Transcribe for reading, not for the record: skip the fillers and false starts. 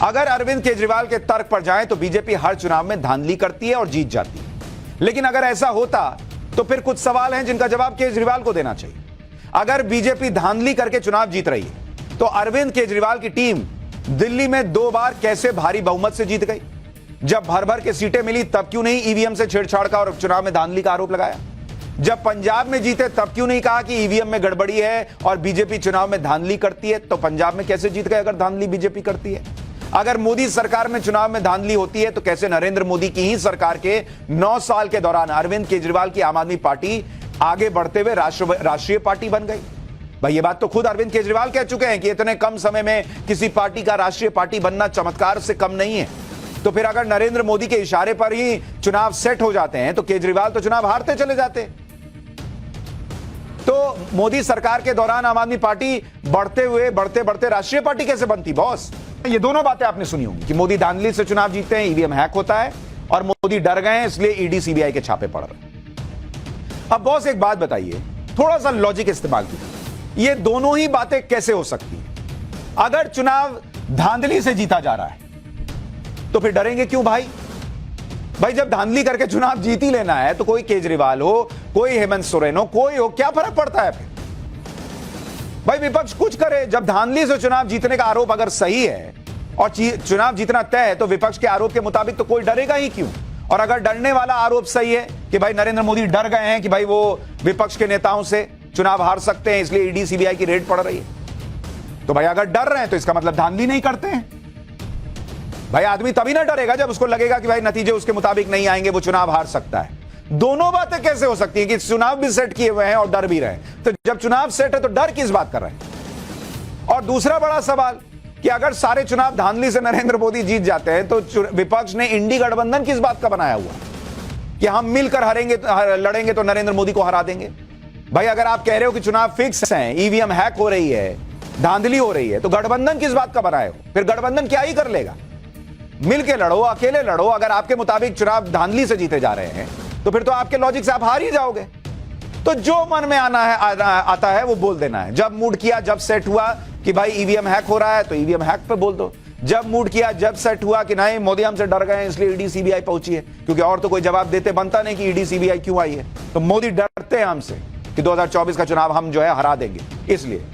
अगर अरविंद केजरीवाल के तर्क पर जाएं तो बीजेपी हर चुनाव में धांधली करती है और जीत जाती है। लेकिन अगर ऐसा होता तो फिर कुछ सवाल हैं जिनका जवाब केजरीवाल को देना चाहिए। अगर बीजेपी धांधली करके चुनाव जीत रही है तो अरविंद केजरीवाल की टीम दिल्ली में 2 बार कैसे भारी बहुमत से जीत गई? जब भर भर के सीटें मिली तब क्यों नहीं ईवीएम से छेड़छाड़ का और चुनाव में धांधली का आरोप लगाया? जब पंजाब में जीते तब क्यों नहीं कहा कि ईवीएम में गड़बड़ी है और बीजेपी चुनाव में धांधली करती है? तो पंजाब में कैसे जीत गए अगर धांधली बीजेपी करती है? अगर मोदी सरकार में चुनाव में धांधली होती है तो कैसे नरेंद्र मोदी की ही सरकार के 9 साल के दौरान अरविंद केजरीवाल की आम आदमी पार्टी आगे बढ़ते हुए राष्ट्रीय पार्टी बन गई? भाई ये बात तो खुद अरविंद केजरीवाल कह चुके हैं कि इतने कम समय में किसी पार्टी का राष्ट्रीय पार्टी बनना चमत्कार से कम नहीं है। तो फिर अगर नरेंद्र मोदी के इशारे पर ही चुनाव सेट हो जाते हैं तो केजरीवाल तो चुनाव हारते चले जाते। तो मोदी सरकार के दौरान आम आदमी पार्टी बढ़ते बढ़ते राष्ट्रीय पार्टी कैसे बनती बॉस? ये दोनों बातें आपने सुनी होंगी कि मोदी धांधली से चुनाव जीतते हैं, ईवीएम हैक होता है और मोदी डर गए हैं इसलिए ईडी सीबीआई के छापे पड़ रहे हैं। अब बॉस एक बात बताइए, थोड़ा सा लॉजिक इस्तेमाल कीजिए, ये दोनों ही बातें कैसे हो सकती हैं? अगर चुनाव धांधली से जीता जा रहा है तो फिर डरेंगे क्यों भाई? जब धांधली करके चुनाव जीत ही लेना है तो कोई केजरीवाल हो, कोई हेमंत सोरेन हो, कोई हो, क्या फर्क पड़ता है फिर? भाई विपक्ष कुछ करे। जब धांधली से चुनाव जीतने का आरोप अगर सही है और चुनाव जीतना तय है तो विपक्ष के आरोप के मुताबिक तो कोई डरेगा ही क्यों? और अगर डरने वाला आरोप सही है कि भाई नरेंद्र मोदी डर गए हैं कि भाई वो विपक्ष के नेताओं से चुनाव हार सकते हैं इसलिए ईडी सीबीआई की रेड पड़ रही है, तो भाई अगर डर रहे हैं तो इसका मतलब धांधली नहीं करते हैं। भाई आदमी तभी ना डरेगा जब उसको लगेगा कि भाई नतीजे उसके मुताबिक नहीं आएंगे, वो चुनाव हार सकता है। दोनों बातें कैसे हो सकती है कि चुनाव भी सेट किए हुए हैं और डर भी रहे हैं? तो जब चुनाव सेट है तो डर किस बात कर रहे हैं? और दूसरा बड़ा सवाल कि अगर सारे चुनाव धांधली से नरेंद्र मोदी जीत जाते हैं तो विपक्ष ने इंडी गठबंधन किस बात का बनाया हुआ कि हम मिलकर लड़ेंगे तो नरेंद्र मोदी को हरा देंगे? भाई अगर आप कह रहे हो कि चुनाव फिक्स है, ईवीएम हैक हो रही है, धांधली हो रही है, तो गठबंधन किस बात का बनाए हो? फिर गठबंधन क्या ही कर लेगा? मिलके लड़ो, अकेले लड़ो। अगर आपके मुताबिक चुनाव धांधली से जीते जा रहे हैं तो फिर तो आपके लॉजिक से आप हार ही जाओगे। तो जो मन में आता है वो बोल देना है। जब मूड किया, जब सेट हुआ कि भाई ईवीएम हैक हो रहा है तो ईवीएम हैक पे बोल दो। जब मूड किया, जब सेट हुआ कि नहीं मोदी हमसे डर गए हैं इसलिए ईडी सीबीआई पहुंची है, क्योंकि और तो कोई जवाब देते बनता नहीं कि ईडी सीबीआई क्यों आई है, तो मोदी डरते हैं हमसे कि 2024 का चुनाव हम जो है हरा देंगे इसलिए।